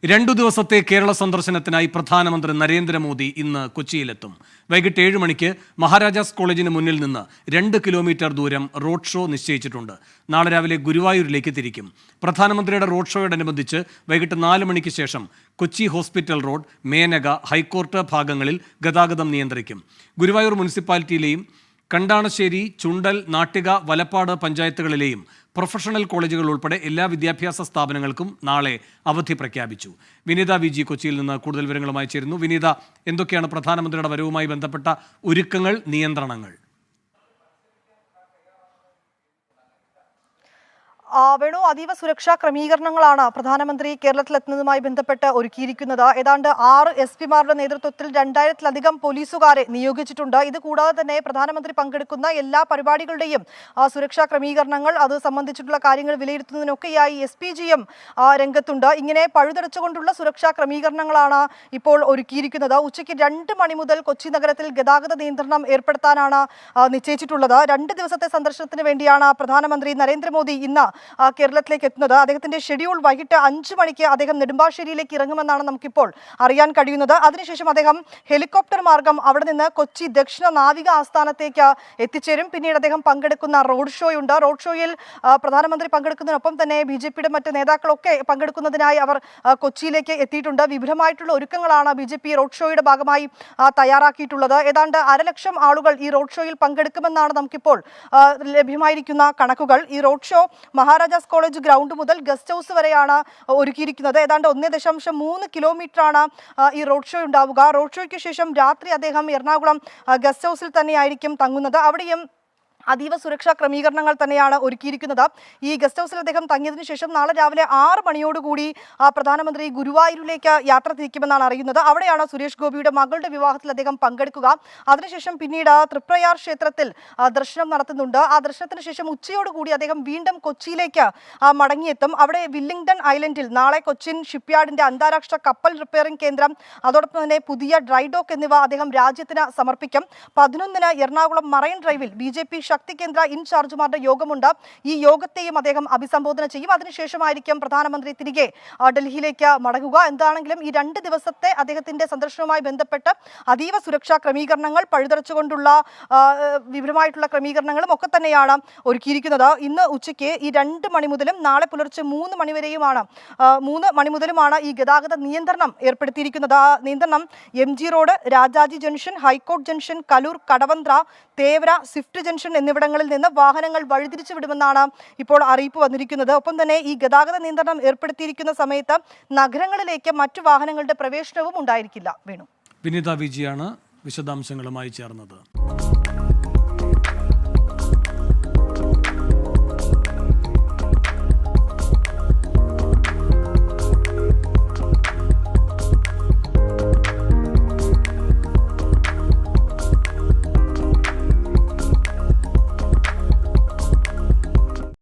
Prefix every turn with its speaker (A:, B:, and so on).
A: 2 ദിവസത്തെ കേരള സന്ദർശനത്തിനായി പ്രധാനമന്ത്രി നരേന്ദ്രമോദി ഇന്ന് കൊച്ചിയിലെത്തും. വൈകിട്ട് 7 മണിക്ക് മഹാരാജാസ് കോളേജിന് മുന്നിൽ നിന്ന് 2 കിലോമീറ്റർ ദൂരം റോഡ് ഷോ നിശ്ചയിച്ചിട്ടുണ്ട്. നാളെ രാവിലെ ഗുരുവായൂരിലേക്ക് തിരിക്കും. പ്രധാനമന്ത്രിയുടെ റോഡ് ഷോയോടനുബന്ധിച്ച് വൈകിട്ട് 4 മണിക്ക് ശേഷം Kochi hospital road, Menaka, high court ഭാഗങ്ങളിൽ ഗതാഗതം നിയന്ത്രിക്കും. ഗുരുവായൂർ മുനിസിപ്പാലിറ്റിയിലെയും കണ്ടാണശ്ശേരി, ചുണ്ടൽ, നാട്ടിക, വലപ്പാട് പഞ്ചായത്തുകളിലെയും പ്രൊഫഷണൽ കോളേജുകൾ ഉൾപ്പെടെ എല്ലാ വിദ്യാഭ്യാസ സ്ഥാപനങ്ങൾക്കും നാളെ അവധി പ്രഖ്യാപിച്ചു. വിനീത വി കൊച്ചിയിൽ നിന്ന് കൂടുതൽ വിവരങ്ങളുമായി ചേരുന്നു. വിനീത, എന്തൊക്കെയാണ് പ്രധാനമന്ത്രിയുടെ വരവുമായി ബന്ധപ്പെട്ട ഒരുക്കങ്ങൾ, നിയന്ത്രണങ്ങൾ?
B: വേണു, അതീവ സുരക്ഷാ ക്രമീകരണങ്ങളാണ് പ്രധാനമന്ത്രി കേരളത്തിലെത്തുന്നതുമായി ബന്ധപ്പെട്ട് ഒരുക്കിയിരിക്കുന്നത്. ഏതാണ്ട് 6 SP-മാരുടെ നേതൃത്വത്തിൽ 2000-ലധികം പോലീസുകാരെ നിയോഗിച്ചിട്ടുണ്ട്. ഇത് കൂടാതെ തന്നെ പ്രധാനമന്ത്രി പങ്കെടുക്കുന്ന എല്ലാ പരിപാടികളുടെയും സുരക്ഷാ ക്രമീകരണങ്ങൾ, അത് സംബന്ധിച്ചിട്ടുള്ള കാര്യങ്ങൾ വിലയിരുത്തുന്നതിനൊക്കെയായി SPGM രംഗത്തുണ്ട്. ഇങ്ങനെ പഴുതടച്ചുകൊണ്ടുള്ള സുരക്ഷാ ക്രമീകരണങ്ങളാണ് ഇപ്പോൾ ഒരുക്കിയിരിക്കുന്നത്. ഉച്ചയ്ക്ക് 2 മണി മുതൽ കൊച്ചി നഗരത്തിൽ ഗതാഗത നിയന്ത്രണം ഏർപ്പെടുത്താനാണ് നിശ്ചയിച്ചിട്ടുള്ളത്. 2 ദിവസത്തെ സന്ദർശനത്തിന് വേണ്ടിയാണ് പ്രധാനമന്ത്രി നരേന്ദ്രമോദി ഇന്ന് കേരളത്തിലേക്ക് എത്തുന്നത്. അദ്ദേഹത്തിന്റെ ഷെഡ്യൂൾ വൈകിട്ട് 5 മണിക്ക് അദ്ദേഹം നെടുമ്പാശ്ശേരിയിലേക്ക് ഇറങ്ങുമെന്നാണ് നമുക്കിപ്പോൾ അറിയാൻ കഴിയുന്നത്. അതിനുശേഷം അദ്ദേഹം ഹെലികോപ്റ്റർ മാർഗം അവിടെ നിന്ന് കൊച്ചി ദക്ഷിണ നാവിക ആസ്ഥാനത്തേക്ക് എത്തിച്ചേരും. പിന്നീട് അദ്ദേഹം പങ്കെടുക്കുന്ന റോഡ് ഷോയുണ്ട്. റോഡ് ഷോയിൽ പ്രധാനമന്ത്രി പങ്കെടുക്കുന്നതിനൊപ്പം തന്നെ BJPയുടെ മറ്റ് നേതാക്കളൊക്കെ പങ്കെടുക്കുന്നതിനായി അവർ കൊച്ചിയിലേക്ക് എത്തിയിട്ടുണ്ട്. വിപുലമായിട്ടുള്ള ഒരുക്കങ്ങളാണ് BJP റോഡ് ഷോയുടെ ഭാഗമായി തയ്യാറാക്കിയിട്ടുള്ളത്. ഏതാണ്ട് 1,00,000 ആളുകൾ ഈ റോഡ് ഷോയിൽ പങ്കെടുക്കുമെന്നാണ് നമുക്കിപ്പോൾ ലഭ്യമായിരിക്കുന്ന കണക്കുകൾ. ഈ road show Maharaja's college ground മുതൽ ഗസ്റ്റ് ഹൗസ് വരെയാണ് ഒരുക്കിയിരിക്കുന്നത്. ഏതാണ്ട് 1.3 കിലോമീറ്ററാണ് ഈ റോഡ് ഷോ ഉണ്ടാവുക. റോഡ് ഷോയ്ക്ക് ശേഷം രാത്രി അദ്ദേഹം എറണാകുളം ഗസ്റ്റ് ഹൗസിൽ തന്നെയായിരിക്കും തങ്ങുന്നത്. അവിടെയും അതീവ സുരക്ഷാ ക്രമീകരണങ്ങൾ തന്നെയാണ് ഒരുക്കിയിരിക്കുന്നത്. ഈ ഗസ്റ്റ് ഹൗസിൽ അദ്ദേഹം തങ്ങിയതിനു ശേഷം നാളെ രാവിലെ 6 മണിയോടുകൂടി പ്രധാനമന്ത്രി ഗുരുവായൂരിലേക്ക് യാത്ര തിരിക്കുമെന്നാണ് അറിയുന്നത്. അവിടെയാണ് സുരേഷ് ഗോപിയുടെ മകളുടെ വിവാഹത്തിൽ അദ്ദേഹം പങ്കെടുക്കുക. അതിനുശേഷം പിന്നീട് തൃപ്രയാർ ക്ഷേത്രത്തിൽ ദർശനം നടത്തുന്നുണ്ട്. ആ ദർശനത്തിന് ശേഷം ഉച്ചയോടുകൂടി അദ്ദേഹം വീണ്ടും കൊച്ചിയിലേക്ക് മടങ്ങിയെത്തും. അവിടെ വില്ലിംഗ്ടൺ ഐലൻഡിൽ നാളെ കൊച്ചിൻ ഷിപ്പ്യാർഡിന്റെ അന്താരാഷ്ട്ര കപ്പൽ റിപ്പയറിംഗ് കേന്ദ്രം, അതോടൊപ്പം തന്നെ പുതിയ ഡ്രൈ ഡോക്ക് എന്നിവ അദ്ദേഹം രാജ്യത്തിന് സമർപ്പിക്കും. 11-ന് എറണാകുളം മറൈൻ ഡ്രൈവിൽ BJP ശക്തി കേന്ദ്ര ഇൻചാർജുമാരുടെ യോഗമുണ്ട്. ഈ യോഗത്തെയും അദ്ദേഹം അഭിസംബോധന ചെയ്യും. അതിനുശേഷമായിരിക്കും പ്രധാനമന്ത്രി തിരികെ ഡൽഹിയിലേക്ക് മടങ്ങുക. എന്താണെങ്കിലും ഈ 2 ദിവസത്തെ അദ്ദേഹത്തിന്റെ സന്ദർശനവുമായി ബന്ധപ്പെട്ട് അതീവ സുരക്ഷാ ക്രമീകരണങ്ങൾ, പഴുതടച്ചുകൊണ്ടുള്ള വിപുലമായിട്ടുള്ള ക്രമീകരണങ്ങളും ഒക്കെ തന്നെയാണ് ഒരുക്കിയിരിക്കുന്നത്. ഇന്ന് ഉച്ചയ്ക്ക് ഈ 2 മണി മുതലും നാളെ പുലർച്ചെ 3 മണി മുതലുമാണ് ഈ ഗതാഗത നിയന്ത്രണം ഏർപ്പെടുത്തിയിരിക്കുന്നത്. ആ നിയന്ത്രണം MG road, Rajaji junction, high court junction, Kaloor, Kadavanthra, Thevara, Swift junction എന്നിവിടങ്ങളിൽ നിന്ന് വാഹനങ്ങൾ വഴിതിരിച്ചു വിടുമെന്നാണ് ഇപ്പോൾ അറിയിപ്പ് വന്നിരിക്കുന്നത്. ഒപ്പം തന്നെ ഈ ഗതാഗത നിയന്ത്രണം ഏർപ്പെടുത്തിയിരിക്കുന്ന സമയത്ത് നഗരങ്ങളിലേക്ക് മറ്റു വാഹനങ്ങളുടെ പ്രവേശനവും ഉണ്ടായിരിക്കില്ല. വേണു,
A: വിനീത വിജിയാണ് വിശദാംശങ്ങളുമായി ചേർന്നത്.